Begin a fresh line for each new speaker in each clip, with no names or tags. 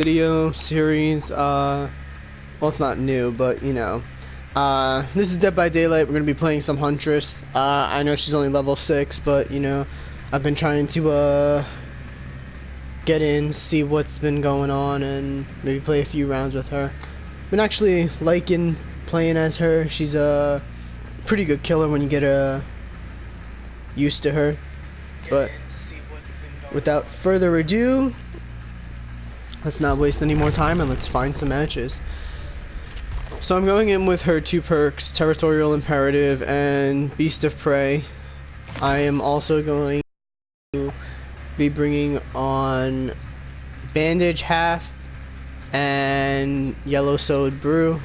Video series. Well, it's not new, but you know, this is Dead by Daylight. We're gonna be playing some Huntress. I know she's only level 6, but you know, I've been trying to get in, see what's been going on, and maybe play a few rounds with her. Been actually liking playing as her. She's a pretty good killer when you get used to her. But without further ado, let's not waste any more time and let's find some matches. So I'm going in with her 2 perks, Territorial Imperative and Beast of Prey. I am also going to be bringing on Bandage Half and Yellow Sowed Brew.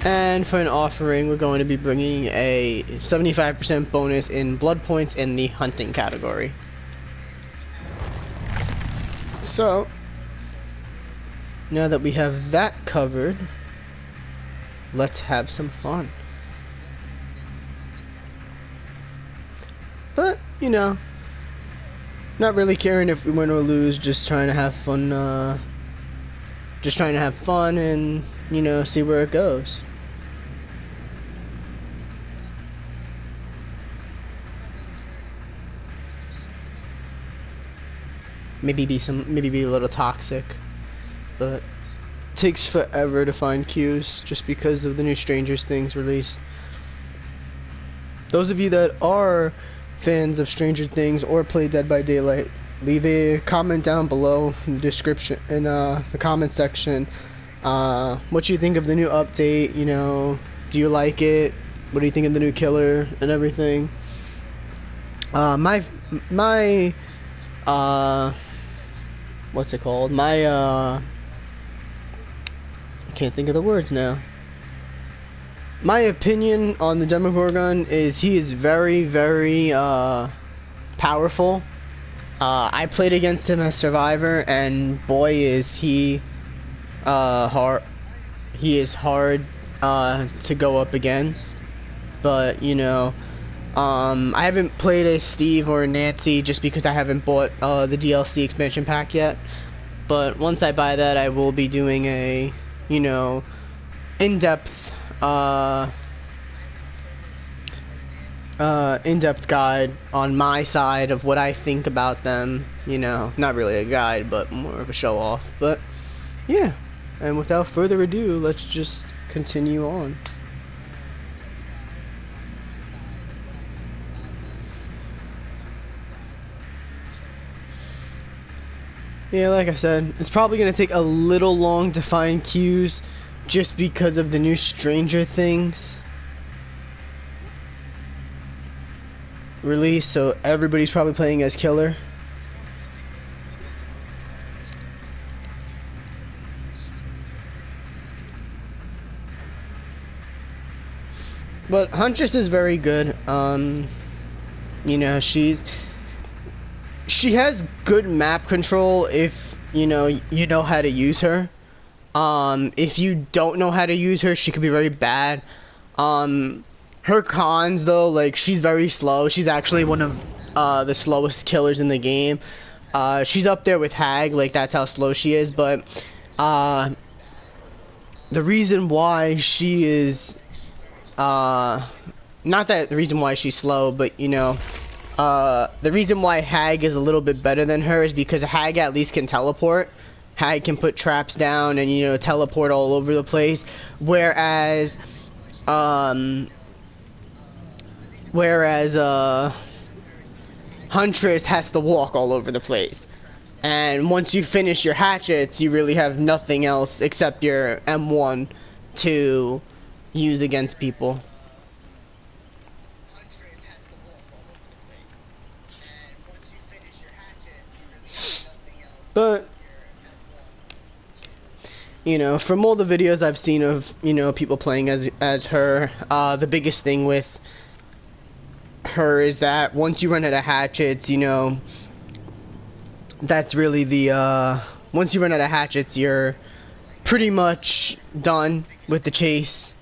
And for an offering, we're going to be bringing a 75% bonus in blood points in the hunting category. So now that we have that covered, let's have some fun. But, you know, not really caring if we win or lose, just trying to have fun, and, you know, see where it goes. Maybe be a little toxic. But it takes forever to find queues just because of the new Stranger Things release. Those of you that are fans of Stranger Things or play Dead by Daylight, leave a comment down below in the description, in the comment section, what you think of the new update. You know, do you like it? What do you think of the new killer and everything? What's it called? Can't think of the words now. My opinion on the Demogorgon is he is very, very powerful. I played against him as Survivor, and boy is he hard. He is hard to go up against. But you know, I haven't played as Steve or Nancy just because I haven't bought the DLC expansion pack yet. But once I buy that, I will be doing a, you know, in-depth guide on my side of what I think about them. You know, not really a guide, but more of a show off. But yeah, and without further ado, let's just continue on. Yeah, like I said, it's probably going to take a little long to find queues just because of the new Stranger Things release, so everybody's probably playing as killer. But Huntress is very good. You know, she has good map control if you know how to use her. If you don't know how to use her, she could be very bad. Her cons though, like, she's very slow. She's actually one of the slowest killers in the game. She's up there with Hag, like that's how slow she is. But the reason why she is not that the reason why she's slow, but you know, the reason why Hag is a little bit better than her is because Hag at least can teleport. Hag can put traps down and, you know, teleport all over the place, whereas Huntress has to walk all over the place. And once you finish your hatchets, you really have nothing else except your M1 to use against people. But you know, from all the videos I've seen of, you know, people playing as her, the biggest thing with her is that once you run out of hatchets, you know, that's really the once you run out of hatchets, you're pretty much done with the chase.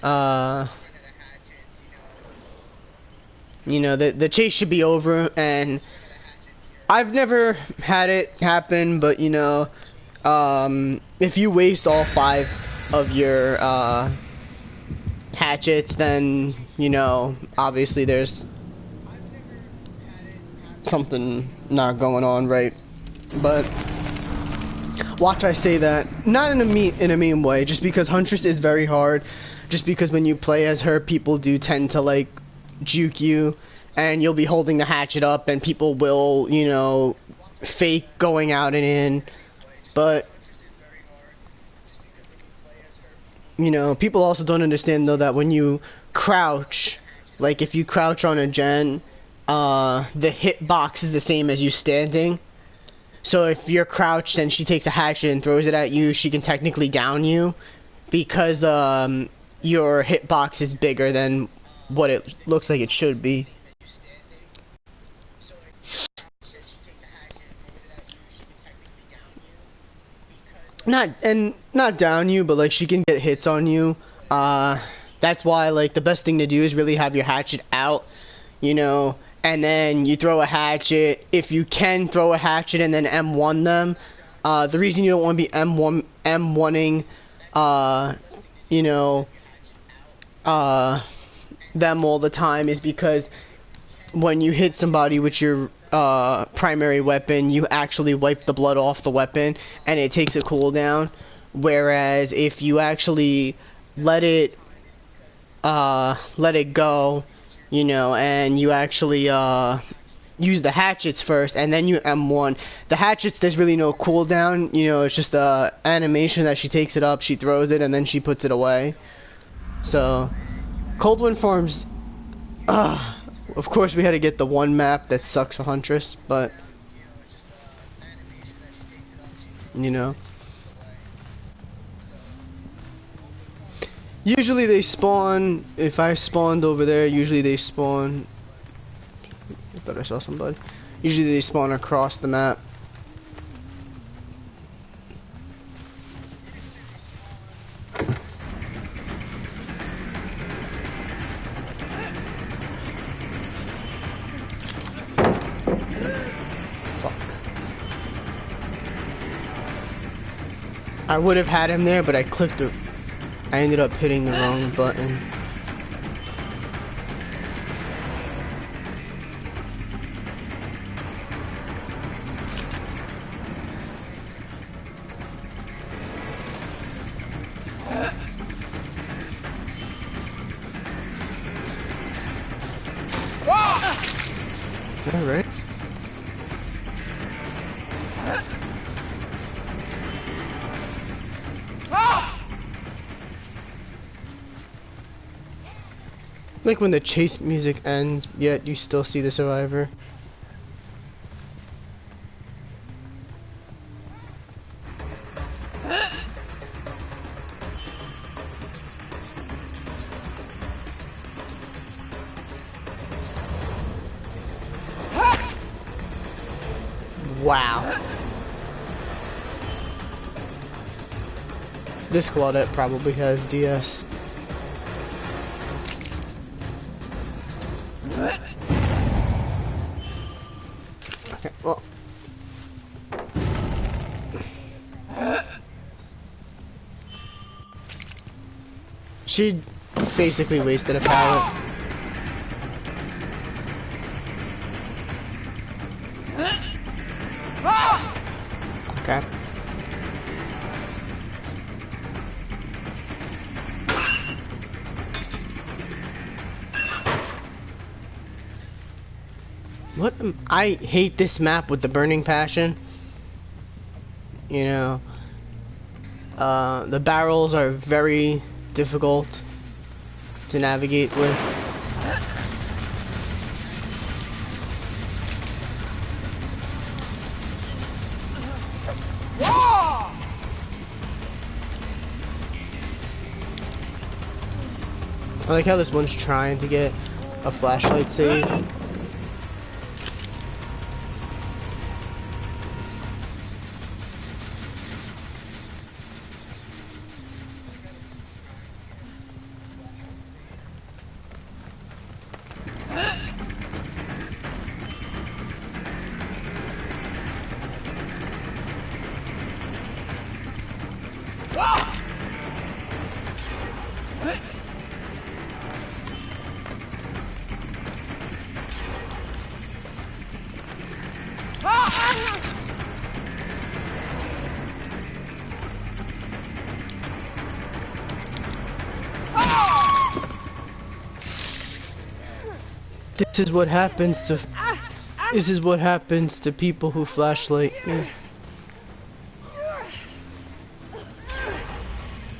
You know, the chase should be over, and I've never had it happen, but you know, if you waste all 5 of your hatchets, then you know, obviously there's something not going on, right? But watch I say that, not in a mean way, just because Huntress is very hard, just because when you play as her, people do tend to like juke you, and you'll be holding the hatchet up, and people will, you know, fake going out and in, but you know, people also don't understand though that when you crouch, like if you crouch on a gen, the hitbox is the same as you standing. So if you're crouched and she takes a hatchet and throws it at you, she can technically down you because your hitbox is bigger than what it looks like it should be. Not down you, but like she can get hits on you. That's why like the best thing to do is really have your hatchet out, you know, and then you throw a hatchet. If you can throw a hatchet and then M1 them, the reason you don't want to be M1ing, you know, them all the time is because when you hit somebody with your primary weapon, you actually wipe the blood off the weapon and it takes a cooldown. Whereas if you actually let it go, you know, and you actually use the hatchets first and then you M1. The hatchets, there's really no cooldown, you know, it's just the animation that she takes it up, she throws it, and then she puts it away. So Cold Wind Farms, of course we had to get the one map that sucks for Huntress, but you know. Usually they spawn, if I spawned over there, usually they spawn, I thought I saw somebody. Usually they spawn across the map. I would have had him there, but I clicked it. I ended up hitting the wrong button. All right. Like when the chase music ends, yet you still see the survivor. Wow. This Claudette probably has DS. Okay, well. She basically wasted a pallet. Okay. What? I hate this map with the burning passion. You know, the barrels are very difficult to navigate with. I like how this one's trying to get a flashlight save. This is what happens to. This is what happens to people who flashlight me.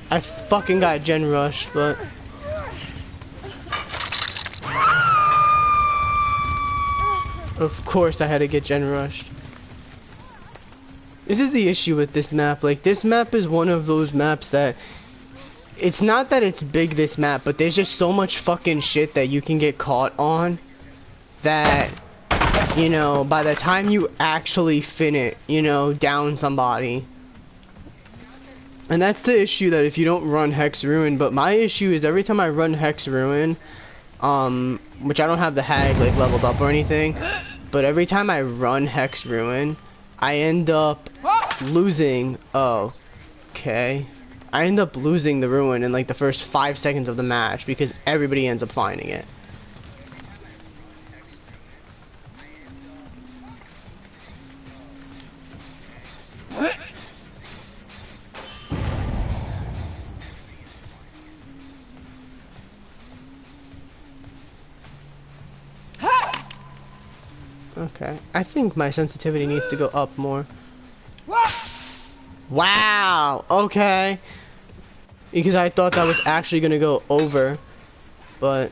I fucking got gen rushed, but. Of course I had to get gen rushed. This is the issue with this map. Like, this map is one of those maps that... It's not that it's big, this map, but there's just so much fucking shit that you can get caught on. That, you know, by the time you actually finish, you know, down somebody. And that's the issue, that if you don't run Hex Ruin. But my issue is every time I run Hex Ruin, which I don't have the hag, like, leveled up or anything. But every time I run Hex Ruin, I end up losing. Oh, okay. I end up losing the Ruin in like the first 5 seconds of the match because everybody ends up finding it. Okay, I think my sensitivity needs to go up more. Wow, okay. Because I thought that was actually gonna go over, but...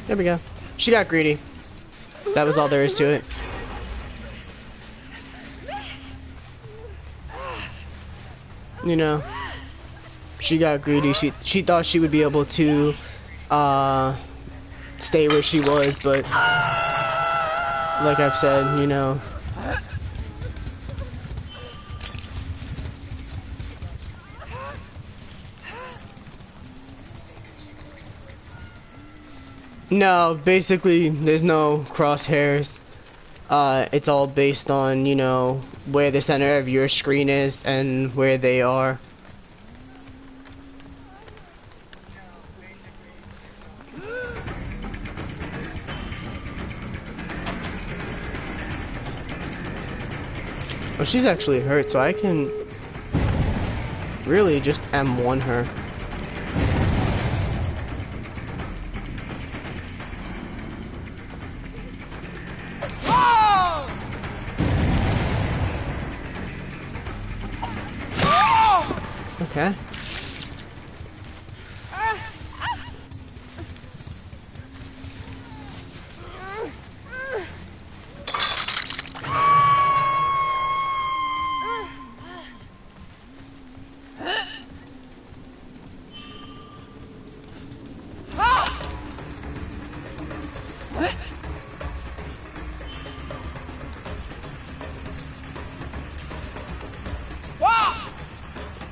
There we go. She got greedy. That was all there is to it. You know, she got greedy. She thought she would be able to stay where she was, but like I've said, you know, no, basically there's no crosshairs. It's all based on, you know, where the center of your screen is and where they are. Well, she's actually hurt, so I can really just M1 her. Okay.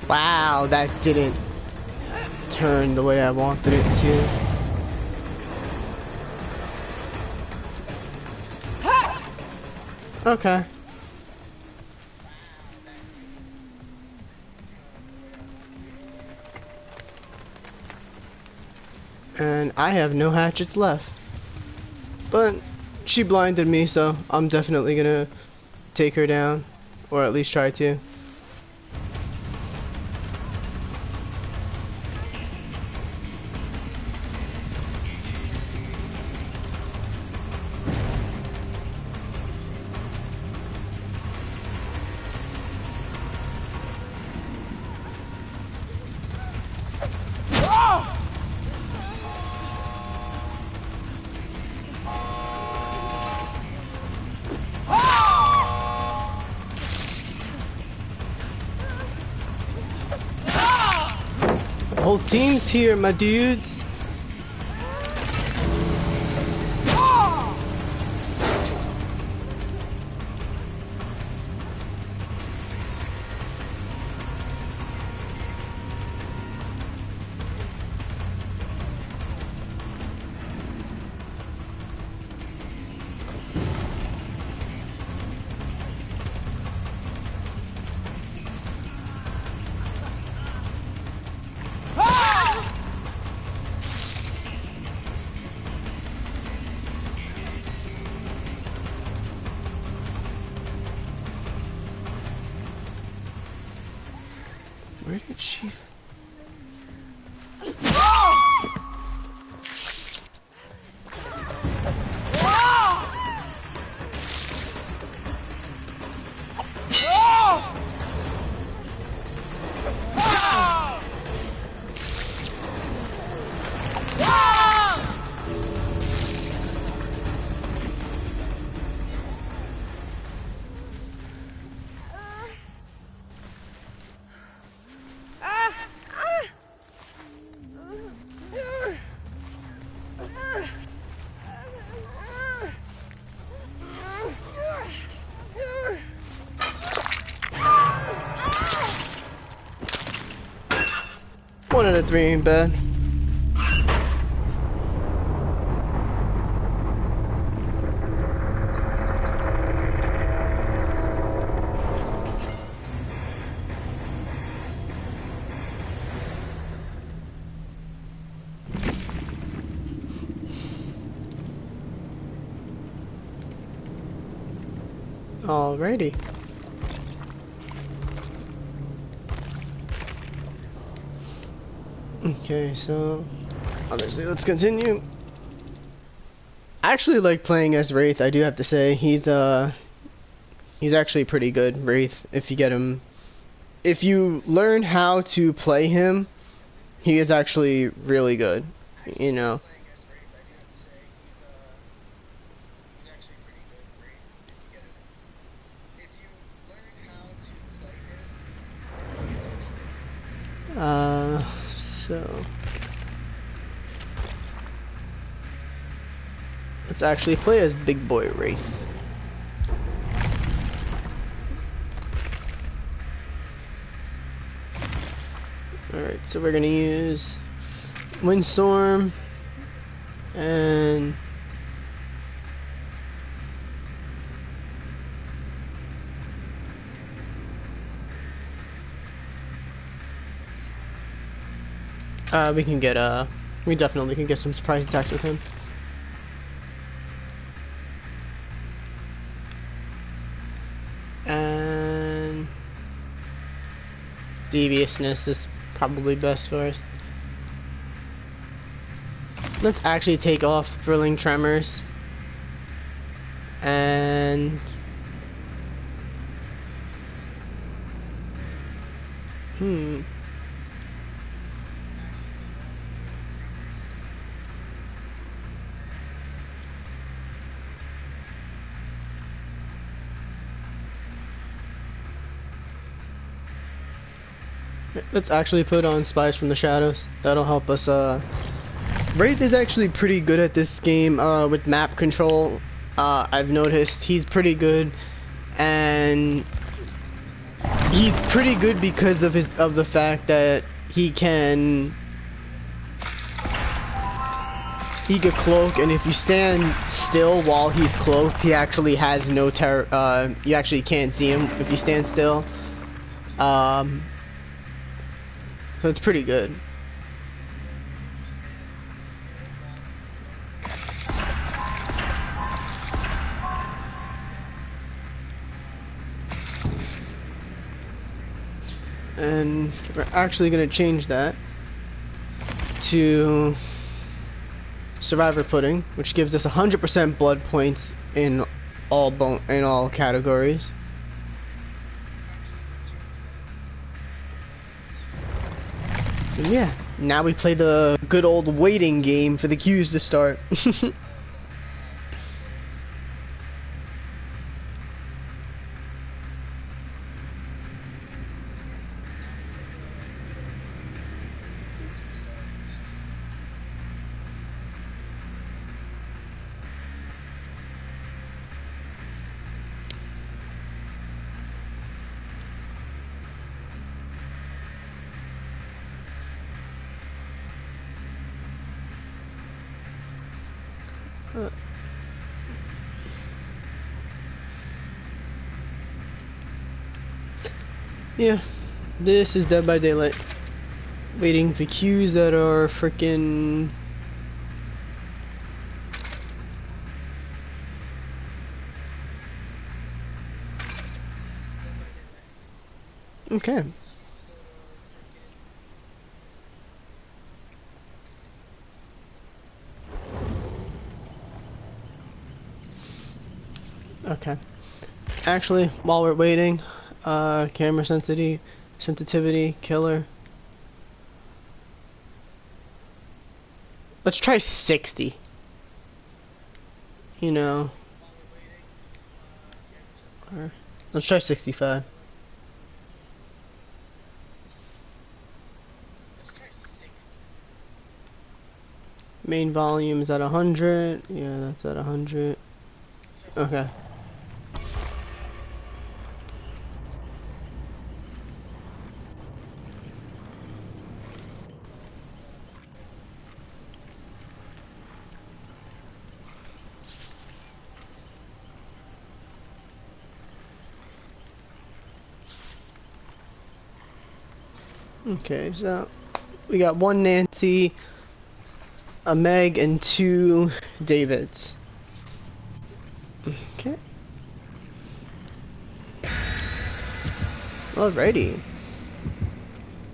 Wow, that didn't turn the way I wanted it to. Okay. And I have no hatchets left. But she blinded me, so I'm definitely gonna take her down. Or at least try to. Whole team's here, my dudes. She... One out of three ain't bad. Alrighty. Okay, so obviously let's continue. I actually like playing as Wraith, I do have to say. He's actually pretty good, Wraith, if you get him. If you learn how to play him, he is actually really good, you know. So let's actually play as Big Boy Wraith. Alright, so we're gonna use Windstorm and we definitely can get some surprise attacks with him. And deviousness is probably best for us. Let's actually take off Thrilling Tremors and let's actually put on Spies from the Shadows. That'll help us. Wraith is actually pretty good at this game with map control. I've noticed he's pretty good, and he's pretty good because of the fact that he can cloak, and if you stand still while he's cloaked, he actually has no terror. You actually can't see him if you stand still. So it's pretty good. And we're actually going to change that to Survivor Pudding, which gives us 100% blood points in all categories. And yeah, now we play the good old waiting game for the queues to start. Yeah, this is Dead by Daylight. Waiting for queues that are frickin' okay. Okay. Actually, while we're waiting, camera sensitivity, killer. Let's try 60. You know. Or, let's try 65. Main volume is at 100. Yeah, that's at 100. Okay. Okay, so we got one Nancy, a Meg, and two Davids. Okay. Alrighty.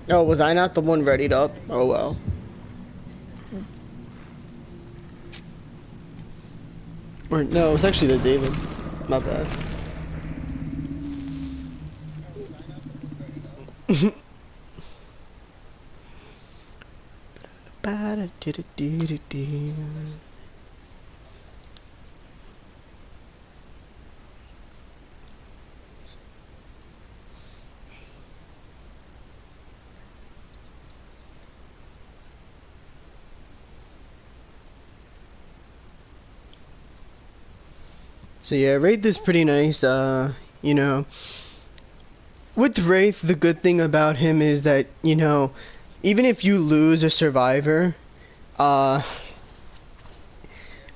Oh, was I not the one readied up? Oh well. Or no, it was actually the David. My bad. So yeah, Wraith is pretty nice. You know, with Wraith, the good thing about him is that, you know, even if you lose a survivor, uh,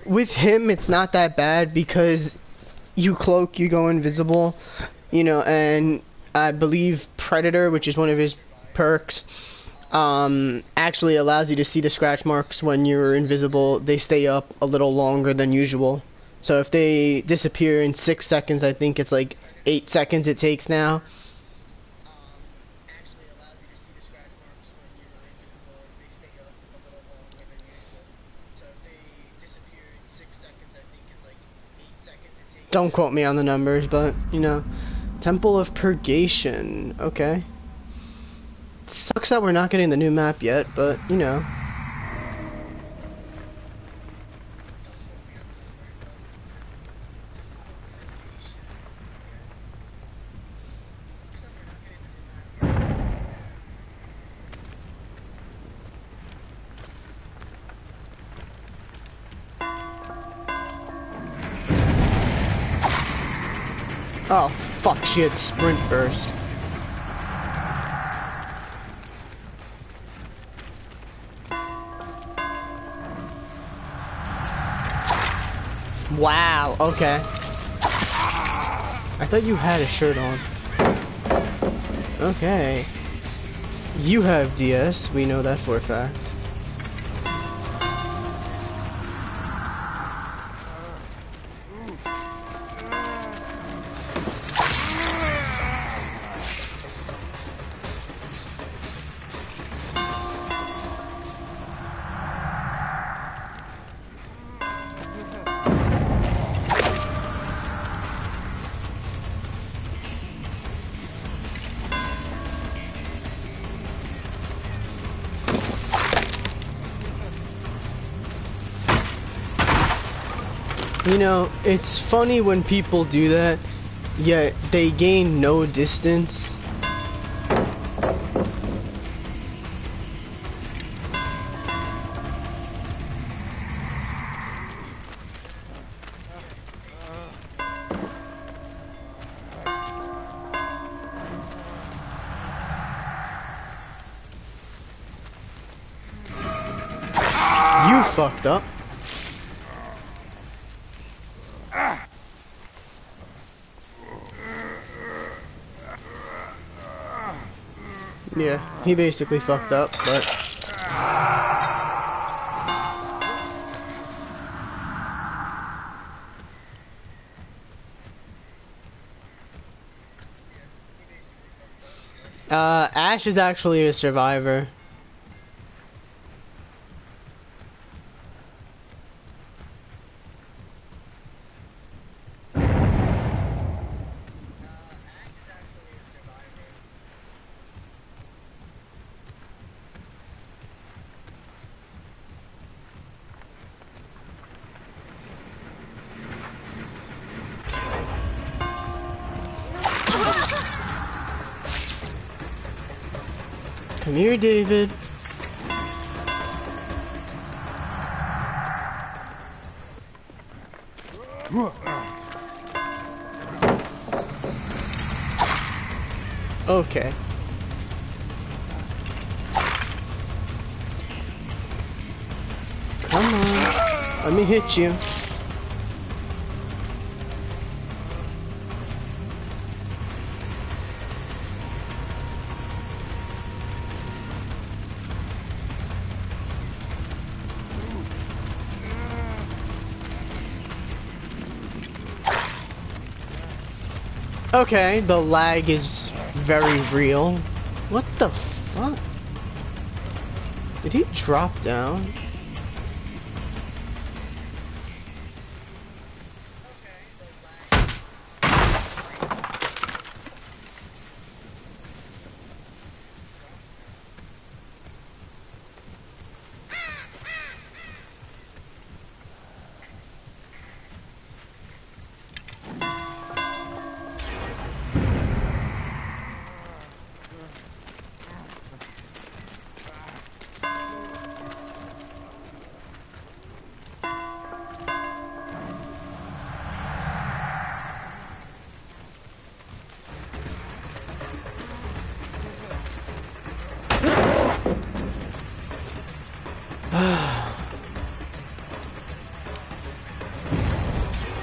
with him it's not that bad because you cloak, you go invisible, you know, and I believe Predator, which is one of his perks, actually allows you to see the scratch marks when you're invisible. They stay up a little longer than usual. So if they disappear in 6 seconds, I think it's like 8 seconds it takes now. Don't quote me on the numbers, but, you know. Temple of Purgation. Okay. Sucks that we're not getting the new map yet, but, you know. Oh, fuck, she had sprint burst. Wow, okay. I thought you had a shirt on. Okay. You have DS, we know that for a fact. You know, it's funny when people do that, yet they gain no distance. You fucked up. Yeah, he basically fucked up, but... Ash is actually a survivor. Come here, David. Okay. Come on. Let me hit you. Okay, the lag is very real. What the fuck? Did he drop down?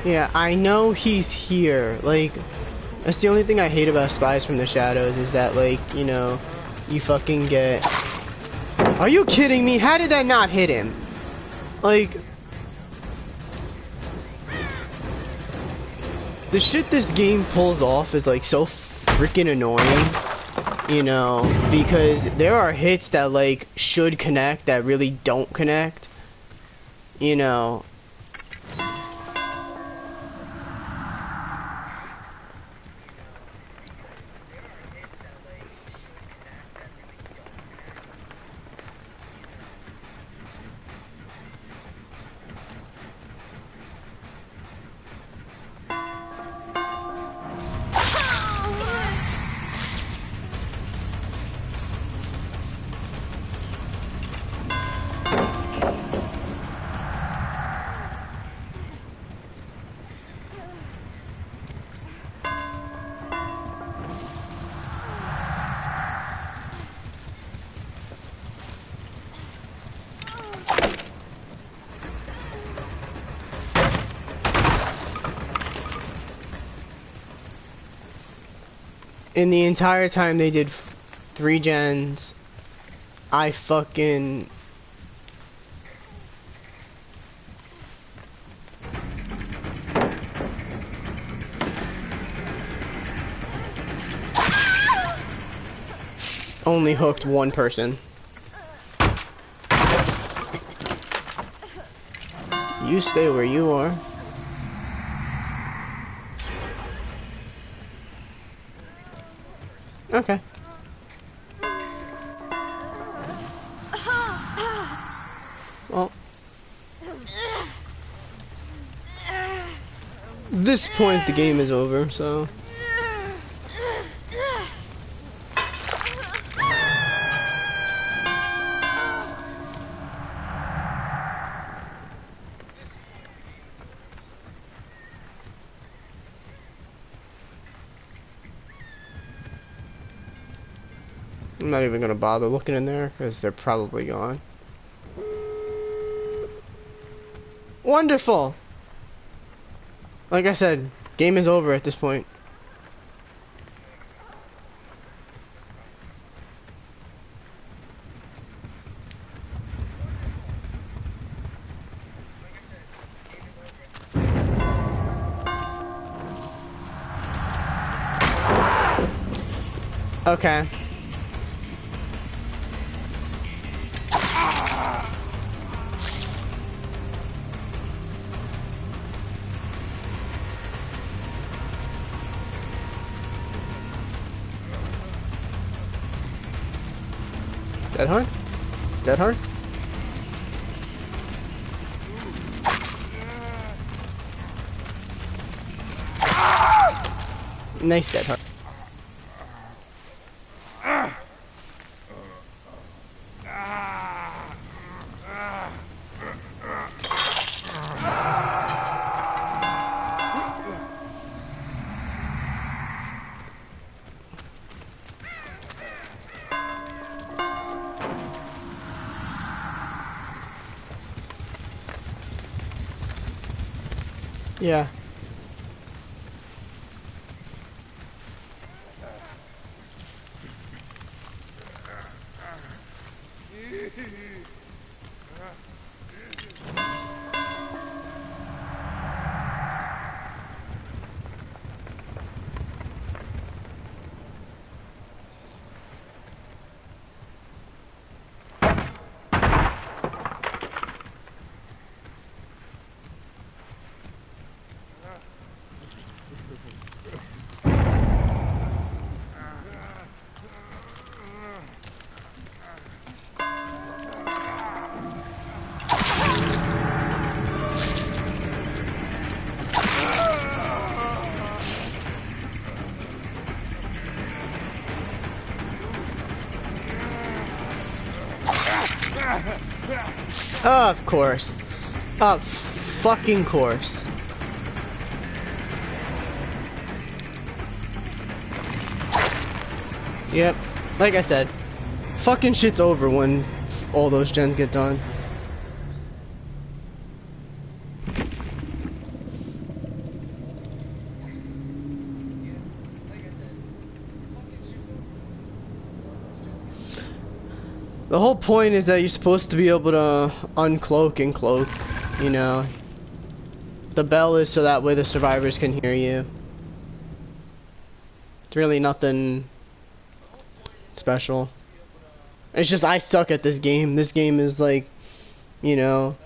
Yeah, I know he's here. Like, that's the only thing I hate about Spies from the Shadows is that, like, you know, you fucking get... Are you kidding me? How did that not hit him? Like... The shit this game pulls off is, like, so freaking annoying. You know, because there are hits that, like, should connect that really don't connect. You know... In the entire time they did 3 gens, I fucking... only hooked 1 person. You stay where you are. Okay. Well, this point the game is over, so. I'm not even gonna bother looking in there because they're probably gone. Wonderful! Like I said, game is over at this point. Okay. Dead hard? Dead hard? Nice dead hard. Yeah. Of course. Of fucking course. Yep. Like I said, fucking shit's over when all those gens get done. The whole point is that you're supposed to be able to uncloak and cloak, you know. The bell is so that way the survivors can hear you. It's really nothing special. It's just I suck at this game. This game is like, you know,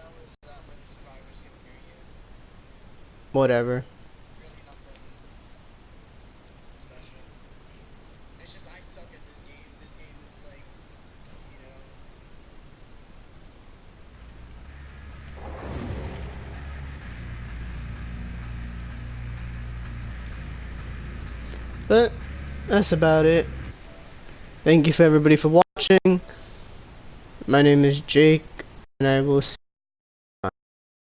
whatever. But that's about it. Thank you for everybody for watching. My name is Jake, and I will see